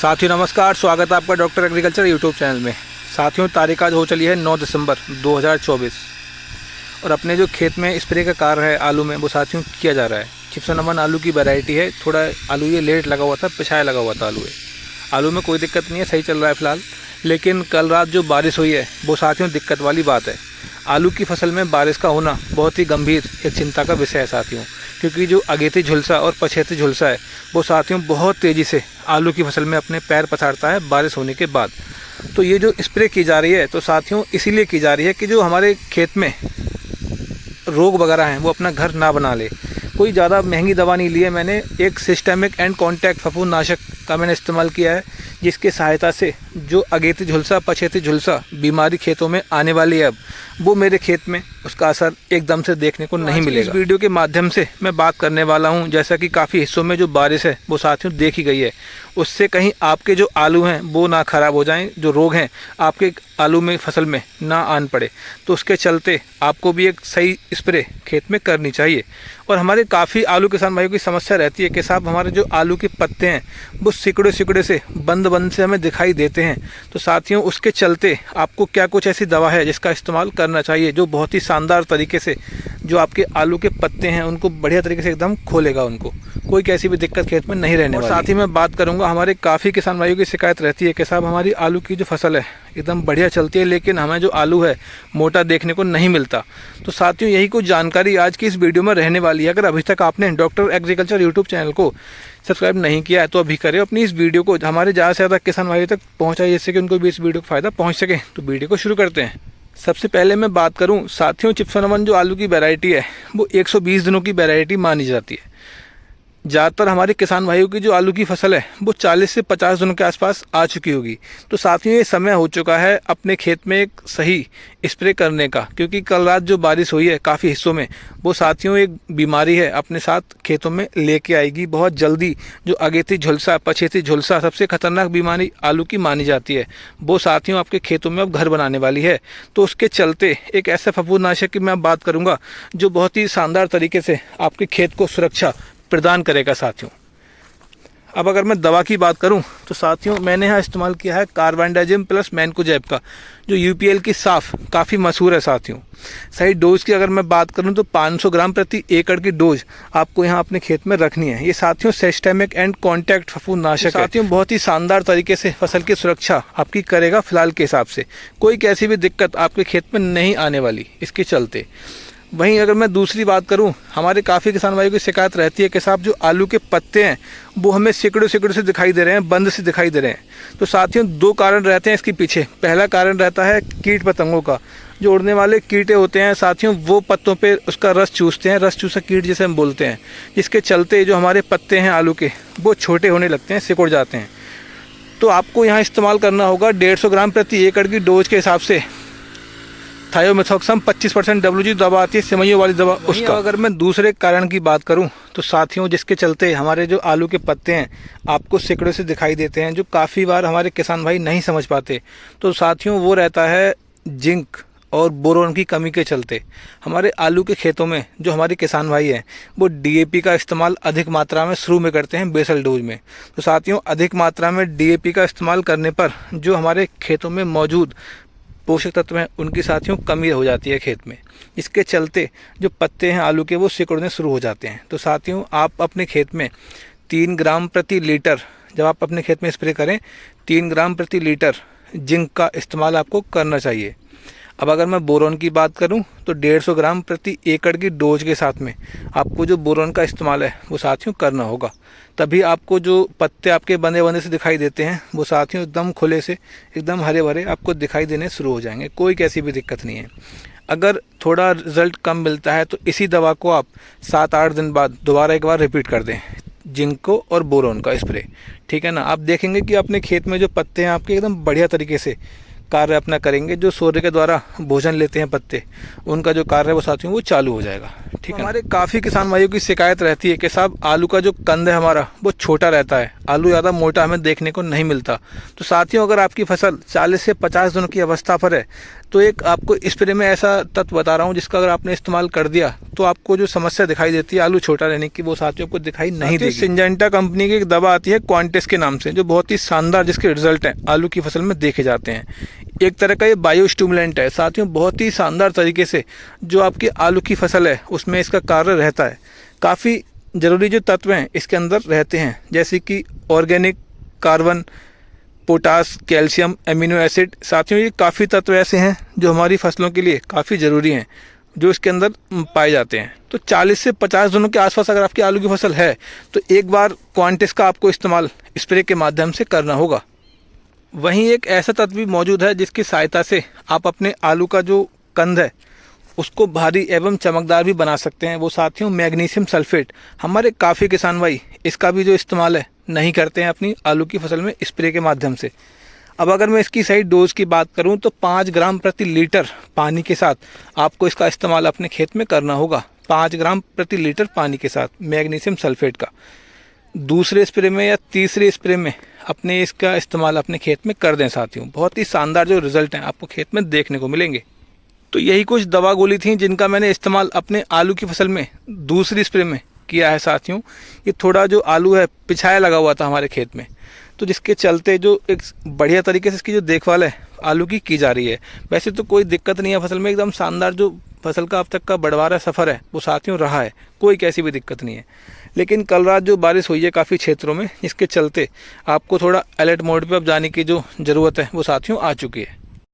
साथियों नमस्कार, स्वागत है आपका डॉक्टर एग्रीकल्चर यूट्यूब चैनल में। साथियों तारीख आज हो चली है 9 दिसंबर 2024 और अपने जो खेत में स्प्रे का कार्य है आलू में वो साथियों किया जा रहा है। चिप्सन अमन आलू की वैरायटी है। थोड़ा आलू ये लेट लगा हुआ था, पिछाया लगा हुआ था आलू में कोई दिक्कत नहीं है, सही चल रहा है फ़िलहाल। लेकिन कल रात जो बारिश हुई है वो साथियों दिक्कत वाली बात है। आलू की फसल में बारिश का होना बहुत ही गंभीर एक चिंता का विषय है साथियों, क्योंकि जो अगेती झुलसा और पछेती झुलसा है वो साथियों बहुत तेज़ी से आलू की फसल में अपने पैर पसारता है बारिश होने के बाद। तो ये जो स्प्रे की जा रही है तो साथियों इसीलिए की जा रही है कि जो हमारे खेत में रोग वगैरह हैं वो अपना घर ना बना ले। कोई ज़्यादा महंगी दवा नहीं ली है मैंने, एक सिस्टेमिक एंड कॉन्टैक्ट फफूंदनाशक का मैंने इस्तेमाल किया है, जिसके सहायता से जो अगेती झुलसा पछेती झुलसा बीमारी खेतों में आने वाली है अब वो मेरे खेत में उसका असर एकदम से देखने को नहीं मिलेगा। इस वीडियो के माध्यम से मैं बात करने वाला हूं, जैसा कि काफ़ी हिस्सों में जो बारिश है वो साथियों देखी गई है, उससे कहीं आपके जो आलू हैं वो ना ख़राब हो जाएं, जो रोग हैं आपके आलू में फसल में ना आन पड़े। तो उसके चलते आपको भी एक सही स्प्रे खेत में करनी चाहिए। और हमारे काफ़ी आलू किसान भाइयों की समस्या रहती है कि साहब हमारे जो आलू के पत्ते हैं वो सिकुड़े से बंद से हमें दिखाई देते हैं। तो साथियों उसके चलते आपको क्या कुछ ऐसी दवा है जिसका इस्तेमाल करना चाहिए जो बहुत ही शानदार तरीके से जो आपके आलू के पत्ते हैं उनको बढ़िया तरीके से एकदम खोलेगा, उनको कोई कैसी भी दिक्कत खेत में नहीं रहने वाली। साथ ही मैं बात करूंगा, हमारे काफ़ी किसान भाइयों की शिकायत रहती है कि साहब हमारी आलू की जो फसल है एकदम बढ़िया चलती है लेकिन हमें जो आलू है मोटा देखने को नहीं मिलता। तो साथियों यही कुछ जानकारी आज की इस वीडियो में रहने वाली है। अगर अभी तक आपने डॉक्टर एग्रीकल्चर यूट्यूब चैनल को सब्सक्राइब नहीं किया है तो अभी करें। अपनी इस वीडियो को हमारे ज़्यादा से ज़्यादा किसान भाइयों तक पहुँचाइए जिससे कि उनको भी इस वीडियो का फ़ायदा पहुँच सके। तो वीडियो को शुरू करते हैं। सबसे पहले मैं बात करूं साथियों, चिप्सन अमन जो आलू की वैरायटी है वो 120 दिनों की वैरायटी मानी जाती है। ज़्यादातर हमारे किसान भाइयों की जो आलू की फसल है वो 40 से 50 दिनों के आसपास आ चुकी होगी। तो साथियों ये समय हो चुका है अपने खेत में एक सही स्प्रे करने का, क्योंकि कल रात जो बारिश हुई है काफ़ी हिस्सों में वो साथियों एक बीमारी है अपने साथ खेतों में लेके आएगी बहुत जल्दी। जो अगेती झुलसा पछेती झुलसा सबसे खतरनाक बीमारी आलू की मानी जाती है, वो साथियों आपके खेतों में अब घर बनाने वाली है। तो उसके चलते एक ऐसे फफूंदनाशक की मैं बात करूँगा जो बहुत ही शानदार तरीके से आपके खेत को सुरक्षा प्रदान करेगा साथियों। अब अगर मैं दवा की बात करूं तो साथियों मैंने यहाँ इस्तेमाल किया है कार्बेंडाजिम प्लस मैनकोजेब का, जो यूपीएल की साफ काफ़ी मशहूर है साथियों। सही डोज की अगर मैं बात करूं तो 500 ग्राम प्रति एकड़ की डोज आपको यहाँ अपने खेत में रखनी है। ये साथियों सिस्टेमिक एंड कॉन्टैक्ट फफूंदनाशक साथियों बहुत ही शानदार तरीके से फसल की सुरक्षा आपकी करेगा। फिलहाल के हिसाब से कोई कैसी भी दिक्कत आपके खेत में नहीं आने वाली इसके चलते। वहीं अगर मैं दूसरी बात करूं, हमारे काफ़ी किसान भाइयों की शिकायत रहती है कि साहब जो आलू के पत्ते हैं वो हमें सिकुड़े से दिखाई दे रहे हैं, बंद से दिखाई दे रहे हैं। तो साथियों दो कारण रहते हैं इसके पीछे। पहला कारण रहता है कीट पतंगों का, जो उड़ने वाले कीटे होते हैं साथियों वो पत्तों पे उसका रस चूसते हैं, रस चूसा कीट जिसे हम बोलते हैं, जिसके चलते जो हमारे पत्ते हैं आलू के वो छोटे होने लगते हैं, सिकुड़ जाते हैं। तो आपको यहाँ इस्तेमाल करना होगा 150 ग्राम प्रति एकड़ की डोज के हिसाब से थायोमेथोक्सम 25% WG दवा आती है, सिमइयों वाली दवा उसका। अगर मैं दूसरे कारण की बात करूं तो साथियों जिसके चलते हमारे जो आलू के पत्ते हैं आपको सिकड़े से दिखाई देते हैं, जो काफ़ी बार हमारे किसान भाई नहीं समझ पाते, तो साथियों वो रहता है जिंक और बोरोन की कमी के चलते। हमारे आलू के खेतों में जो हमारे किसान भाई हैं वो DAP का इस्तेमाल अधिक मात्रा में शुरू में करते हैं बेसल डोज में। तो साथियों अधिक मात्रा में DAP का इस्तेमाल करने पर जो हमारे खेतों में मौजूद पोषक तत्व हैं उनकी साथियों कमी हो जाती है खेत में। इसके चलते जो पत्ते हैं आलू के वो सिकुड़ने शुरू हो जाते हैं। तो साथियों आप अपने खेत में 3 ग्राम प्रति लीटर, जब आप अपने खेत में स्प्रे करें 3 ग्राम प्रति लीटर जिंक का इस्तेमाल आपको करना चाहिए। अब अगर मैं बोरोन की बात करूं तो 150 ग्राम प्रति एकड़ की डोज के साथ में आपको जो बोरोन का इस्तेमाल है वो साथियों करना होगा। तभी आपको जो पत्ते आपके बंदे से दिखाई देते हैं वो साथियों एकदम खुले से एकदम हरे भरे आपको दिखाई देने शुरू हो जाएंगे। कोई कैसी भी दिक्कत नहीं है। अगर थोड़ा रिजल्ट कम मिलता है तो इसी दवा को आप 7-8 दिन बाद दोबारा एक बार रिपीट कर दें, जिंक को और बोरोन का स्प्रे, ठीक है ना। आप देखेंगे कि अपने खेत में जो पत्ते हैं आपके एकदम बढ़िया तरीके से कार्य अपना करेंगे। जो सूर्य के द्वारा भोजन लेते हैं पत्ते, उनका जो कार्य है वो साथियों वो चालू हो जाएगा, ठीक है। हमारे काफ़ी किसान भाइयों की शिकायत रहती है कि साहब आलू का जो कंद है हमारा वो छोटा रहता है, आलू ज़्यादा मोटा हमें देखने को नहीं मिलता। तो साथियों अगर आपकी फसल 40 से 50 दिनों की अवस्था पर है तो एक आपको स्प्रे में ऐसा तत्व बता रहा हूँ जिसका अगर आपने इस्तेमाल कर दिया तो आपको जो समस्या दिखाई देती है आलू छोटा रहने की, वो साथियों को दिखाई नहीं देगी। सिंजेंटा कंपनी की एक दवा आती है क्वांटिस के नाम से, जो बहुत ही शानदार जिसके रिजल्ट हैं आलू की फसल में देखे जाते हैं। एक तरह का ये बायो स्टिमुलेंट है साथियों, बहुत ही शानदार तरीके से जो आपकी आलू की फसल है उसमें इसका कार्य रहता है। काफ़ी ज़रूरी जो तत्व हैं इसके अंदर रहते हैं, जैसे कि organic carbon, potash, calcium, amino acid. साथियों ये काफ़ी तत्व ऐसे हैं जो हमारी फसलों के लिए काफ़ी ज़रूरी हैं, जो इसके अंदर पाए जाते हैं। तो 40 से 50 दिनों के आसपास अगर आपकी आलू की फसल है तो एक बार क्वांटिस का आपको इस्तेमाल स्प्रे के माध्यम से करना होगा। वहीं एक ऐसा तत्व भी मौजूद है जिसकी सहायता से आप अपने आलू का जो कंद है उसको भारी एवं चमकदार भी बना सकते हैं। वो साथियों मैग्नीशियम सल्फेट। हमारे काफ़ी किसान भाई इसका भी जो इस्तेमाल है नहीं करते हैं अपनी आलू की फसल में स्प्रे के माध्यम से। अब अगर मैं इसकी सही डोज की बात करूं तो 5 ग्राम प्रति लीटर पानी के साथ आपको इसका इस्तेमाल अपने खेत में करना होगा। 5 ग्राम प्रति लीटर पानी के साथ मैग्नीशियम सल्फेट का दूसरे स्प्रे में या तीसरे स्प्रे में अपने इसका इस्तेमाल अपने खेत में कर दें साथियों। बहुत ही शानदार जो रिजल्ट हैं आपको खेत में देखने को मिलेंगे। तो यही कुछ दवा गोली थी जिनका मैंने इस्तेमाल अपने आलू की फसल में दूसरी स्प्रे में किया है साथियों। ये थोड़ा जो आलू है पिछाया लगा हुआ था हमारे खेत में, तो जिसके चलते जो एक बढ़िया तरीके से इसकी जो देखभाल है आलू की जा रही है। वैसे तो कोई दिक्कत नहीं है फसल में, एकदम शानदार जो फसल का अब तक का बढ़वारा सफ़र है वो साथियों रहा है, कोई कैसी भी दिक्कत नहीं है। लेकिन कल रात जो बारिश हुई है काफ़ी क्षेत्रों में, जिसके चलते आपको थोड़ा अलर्ट मोड पे अब जाने की जो ज़रूरत है वो साथियों आ चुकी है।